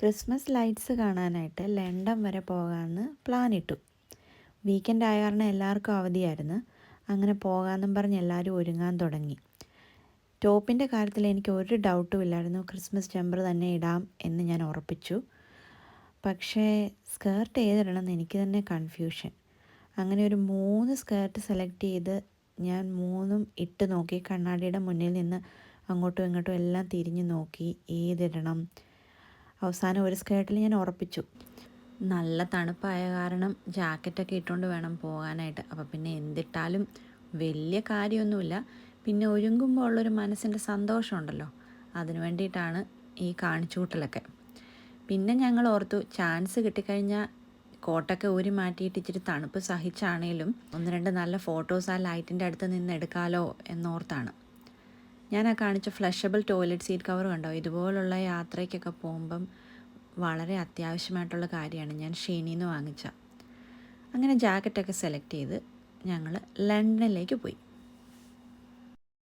Christmas lights കാണാനായിട്ട് London വരെ പോകാമെന്ന് പ്ലാൻ ഇട്ടു. വീക്കെൻഡ് ആയ കാരണം എല്ലാവർക്കും അവധിയായിരുന്നു. അങ്ങനെ പോകാമെന്നും പറഞ്ഞ് എല്ലാവരും ഒരുങ്ങാൻ തുടങ്ങി. ടോപ്പിൻ്റെ കാര്യത്തിൽ എനിക്ക് ഒരു ഡൗട്ടും ഇല്ലായിരുന്നു. ക്രിസ്മസ് ജമ്പർ തന്നെ ഇടാം എന്ന് ഞാൻ ഉറപ്പിച്ചു. പക്ഷേ സ്കേർട്ട് ഏതിടണമെന്ന് എനിക്ക് തന്നെ കൺഫ്യൂഷൻ. അങ്ങനെ ഒരു 3 സ്കേർട്ട് സെലക്ട് ചെയ്ത് ഞാൻ 3ഉം ഇട്ട് നോക്കി. കണ്ണാടിയുടെ മുന്നിൽ നിന്ന് അങ്ങോട്ടും ഇങ്ങോട്ടും എല്ലാം തിരിഞ്ഞു നോക്കി ഏതിടണം. അവസാനം ഒരു സ്കേർട്ടിൽ ഞാൻ ഉറപ്പിച്ചു. നല്ല തണുപ്പായ കാരണം ജാക്കറ്റൊക്കെ ഇട്ടുകൊണ്ട് വേണം പോകാനായിട്ട്. അപ്പോൾ പിന്നെ എന്തിട്ടാലും വലിയ കാര്യമൊന്നുമില്ല. പിന്നെ ഒരുങ്ങുമ്പോൾ ഉള്ളൊരു മനസ്സിൻ്റെ സന്തോഷമുണ്ടല്ലോ, അതിന് വേണ്ടിയിട്ടാണ് ഈ കാണിച്ചുകൂട്ടലൊക്കെ. പിന്നെ ഞങ്ങൾ ഓർത്തു ചാൻസ് കിട്ടിക്കഴിഞ്ഞാൽ കോട്ടൊക്കെ ഊരി മാറ്റിയിട്ട് ഇച്ചിരി തണുപ്പ് സഹിച്ചാണേലും 1-2 നല്ല ഫോട്ടോസ് ആ ലൈറ്റിൻ്റെ അടുത്ത് നിന്ന് എടുക്കാമല്ലോ എന്നോർത്താണ്. ഞാൻ ആ കാണിച്ച ഫ്ലഷബിൾ ടോയ്ലറ്റ് സീറ്റ് കവർ കണ്ടോ? ഇതുപോലുള്ള യാത്രയ്ക്കൊക്കെ പോകുമ്പം വളരെ അത്യാവശ്യമായിട്ടുള്ള കാര്യമാണ്. ഞാൻ ഷീനിൽ നിന്ന് വാങ്ങിച്ച. അങ്ങനെ ജാക്കറ്റൊക്കെ സെലക്ട് ചെയ്ത് ഞങ്ങൾ ലണ്ടനിലേക്ക് പോയി.